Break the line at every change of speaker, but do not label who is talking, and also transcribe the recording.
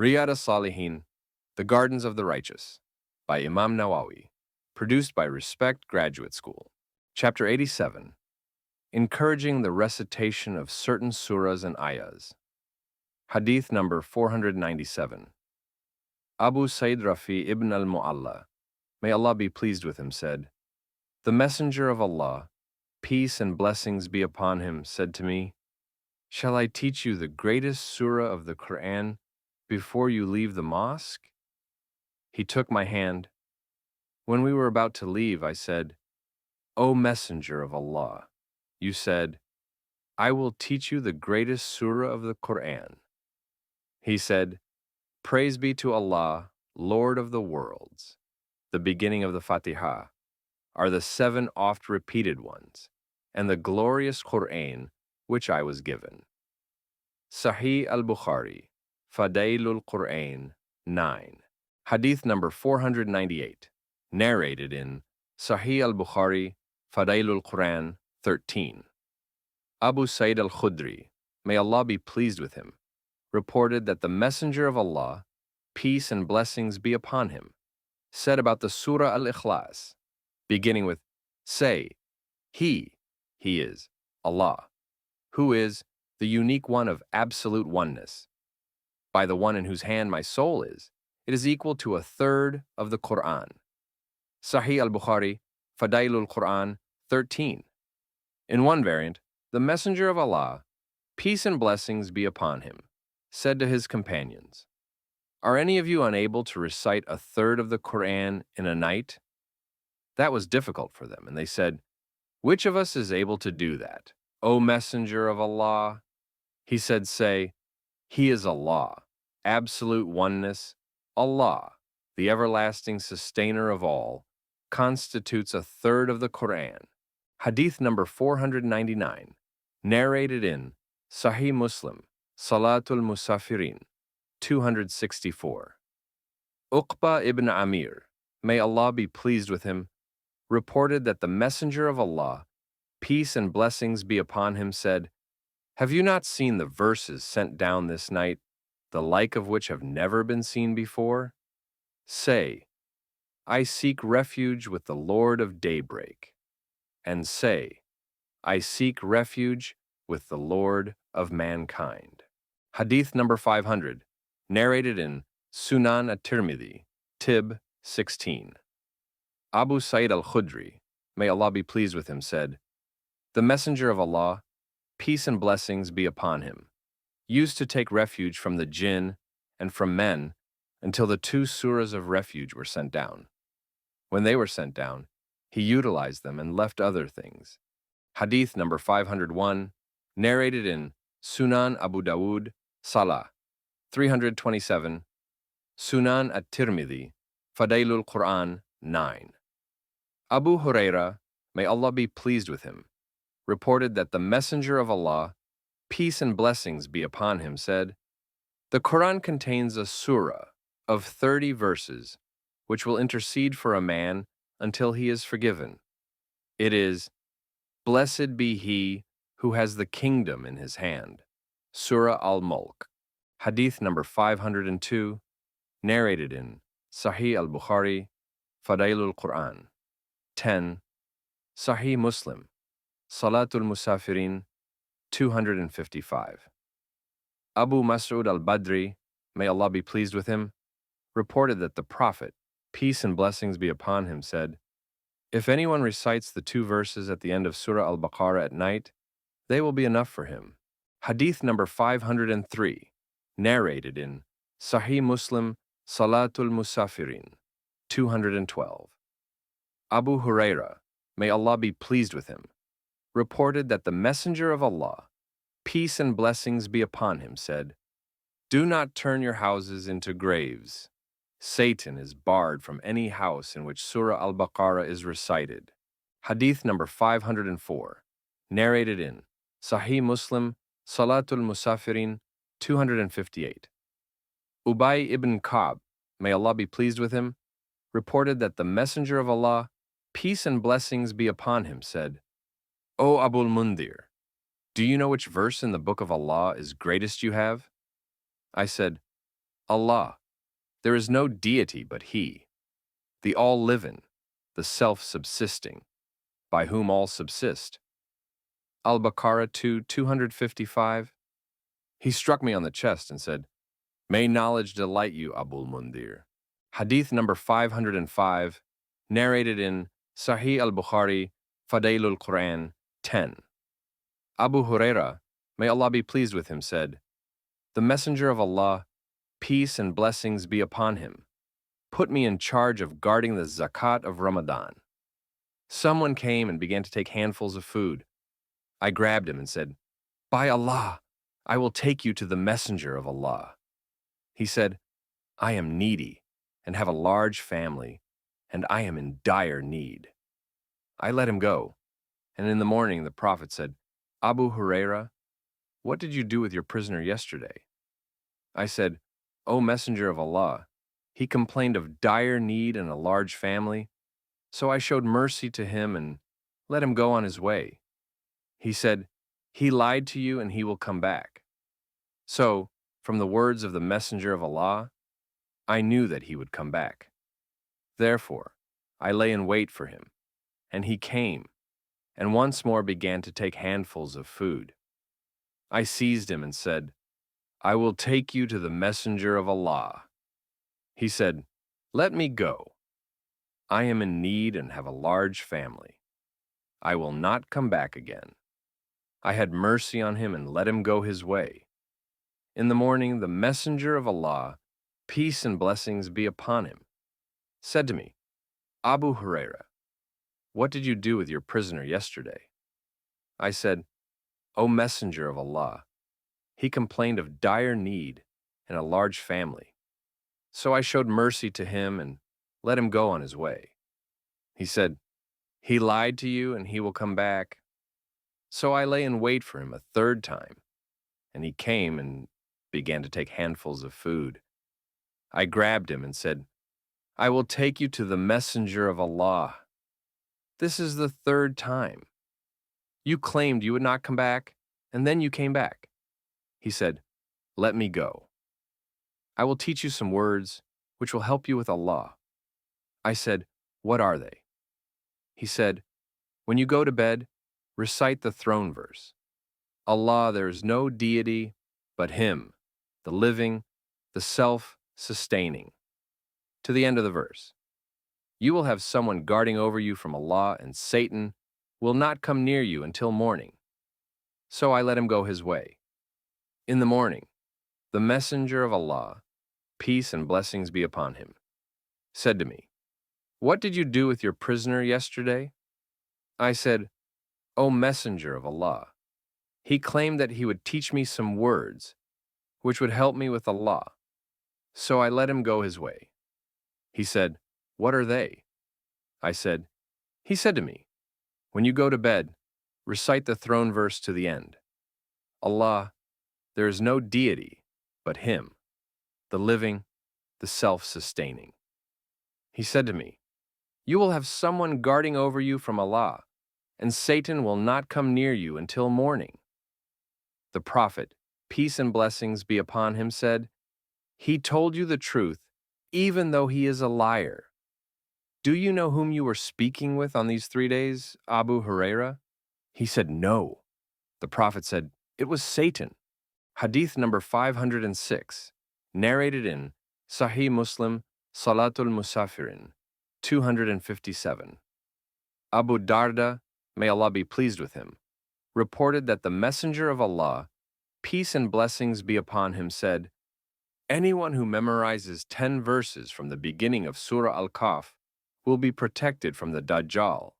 Riyad As-Salihin, The Gardens of the Righteous, by Imam Nawawi, produced by Respect Graduate School. Chapter 87, Encouraging the Recitation of Certain Surahs and Ayahs. Hadith number 497. Abu Sayyid Rafi ibn al-Mu'alla, may Allah be pleased with him, said, "The Messenger of Allah, peace and blessings be upon him, said to me, 'Shall I teach you the greatest surah of the Quran before you leave the mosque?' He took my hand. When we were about to leave, I said, 'O Messenger of Allah,' you said, 'I will teach you the greatest surah of the Quran.' He said, 'Praise be to Allah, Lord of the worlds. The beginning of the Fatiha are the 7 oft-repeated ones, and the glorious Quran which I was given.'" Sahih al-Bukhari, Fadailul Quran 9. Hadith number 498, narrated in Sahih al-Bukhari, Fadailul Quran 13. Abu Sa'id al-Khudri, may Allah be pleased with him, reported that the Messenger of Allah, peace and blessings be upon him, said about the Surah al-Ikhlas, beginning with, "Say, He is Allah, who is the unique one of absolute oneness. By the one in whose hand my soul is, it is equal to 1/3 of the Quran." Sahih al-Bukhari, Fadailul Quran 13. In one variant, the Messenger of Allah, peace and blessings be upon him, said to his companions, "Are any of you unable to recite 1/3 of the Quran in a night?" That was difficult for them, and they said, "Which of us is able to do that, O Messenger of Allah?" He said, "Say, He is Allah, absolute oneness. Allah, the everlasting sustainer of all, constitutes 1/3 of the Quran." Hadith number 499, narrated in Sahih Muslim, Salatul Musafirin 264. Uqba ibn Amir, may Allah be pleased with him, reported that the Messenger of Allah, peace and blessings be upon him, said, "Have you not seen the verses sent down this night, the like of which have never been seen before? Say, I seek refuge with the Lord of daybreak, and say, I seek refuge with the Lord of mankind." Hadith number 500, narrated in Sunan at-Tirmidhi, Tib 16. Abu Sa'id al-Khudri, may Allah be pleased with him, said, "The Messenger of Allah, peace and blessings be upon him, used to take refuge from the jinn and from men until the 2 surahs of refuge were sent down. When they were sent down, he utilized them and left other things." Hadith number 501, narrated in Sunan Abu Dawud, Salah 327, Sunan at-Tirmidhi, Fadailul Quran 9. Abu Huraira, may Allah be pleased with him, reported that the Messenger of Allah, peace and blessings be upon him, said, "The Quran contains a surah of 30 verses which will intercede for a man until he is forgiven. It is, 'Blessed be he who has the kingdom in his hand.' Surah al-Mulk. Hadith number 502, narrated in Sahih al-Bukhari, Fadailul Quran 10, Sahih Muslim, Salatul Musafirin 255. Abu Mas'ud al-Badri, may Allah be pleased with him, reported that the Prophet, peace and blessings be upon him, said, "If anyone recites the 2 verses at the end of Surah al-Baqarah at night, they will be enough for him." Hadith number 503, narrated in Sahih Muslim, Salatul Musafirin 212. Abu Huraira, may Allah be pleased with him, reported that the Messenger of Allah, peace and blessings be upon him, said, "Do not turn your houses into graves. Satan is barred from any house in which Surah al-Baqarah is recited." Hadith number 504, narrated in Sahih Muslim, Salatul Musafirin 258. Ubay ibn Ka'b, may Allah be pleased with him, reported that the Messenger of Allah, peace and blessings be upon him, said, "O Abul Mundir, do you know which verse in the Book of Allah is greatest you have?" I said, Allah, there is no deity but He, the all-living, the self-subsisting, by whom all subsist. Al-Baqarah 2:255. He struck me on the chest and said, "May knowledge delight you, Abul Mundir." Hadith number 505, narrated in Sahih al-Bukhari, Fadailul Quran 10. Abu Huraira, may Allah be pleased with him, said, "The Messenger of Allah, peace and blessings be upon him, put me in charge of guarding the zakat of Ramadan. Someone came and began to take handfuls of food. I grabbed him and said, 'By Allah, I will take you to the Messenger of Allah.' He said, 'I am needy and have a large family, and I am in dire need.' I let him go, and in the morning the Prophet said, 'Abu Huraira, what did you do with your prisoner yesterday?' I said, 'O Messenger of Allah, he complained of dire need and a large family, so I showed mercy to him and let him go on his way.' He said, 'He lied to you and he will come back.' So, from the words of the Messenger of Allah, I knew that he would come back. Therefore, I lay in wait for him, and he came, and once more began to take handfuls of food. I seized him and said, 'I will take you to the Messenger of Allah.' He said, 'Let me go. I am in need and have a large family. I will not come back again.' I had mercy on him and let him go his way. In the morning, the Messenger of Allah, peace and blessings be upon him, said to me, 'Abu Huraira, what did you do with your prisoner yesterday?' I said, 'O Messenger of Allah, he complained of dire need and a large family. So I showed mercy to him and let him go on his way.' He said, 'He lied to you and he will come back.' So I lay in wait for him a third time, and he came and began to take handfuls of food. I grabbed him and said, 'I will take you to the Messenger of Allah.' This is the third time. You claimed you would not come back, and then you came back." He said, "Let me go. I will teach you some words which will help you with Allah." I said, "What are they?" He said, "When you go to bed, recite the throne verse. Allah, there is no deity but Him, the living, the self-sustaining. To the end of the verse. You will have someone guarding over you from Allah, and Satan will not come near you until morning." So I let him go his way. In the morning, the Messenger of Allah, peace and blessings be upon him, said to me, "What did you do with your prisoner yesterday?" I said, "O Messenger of Allah, he claimed that he would teach me some words which would help me with Allah. So I let him go his way." He said, "What are they?" I said, "He said to me, 'When you go to bed, recite the throne verse to the end. Allah, there is no deity but Him, the living, the self-sustaining.' He said to me, 'You will have someone guarding over you from Allah, and Satan will not come near you until morning.' The Prophet, peace and blessings be upon him, said, 'He told you the truth, even though he is a liar.' Do you know whom you were speaking with on these 3 days, Abu Huraira?" He said, "No." The Prophet said, "It was Satan." Hadith number 506, narrated in Sahih Muslim, Salatul Musafirin, 257. Abu Darda, may Allah be pleased with him, reported that the Messenger of Allah, peace and blessings be upon him, said, "Anyone who memorizes 10 verses from the beginning of Surah Al-Kahf will be protected from the Dajjal."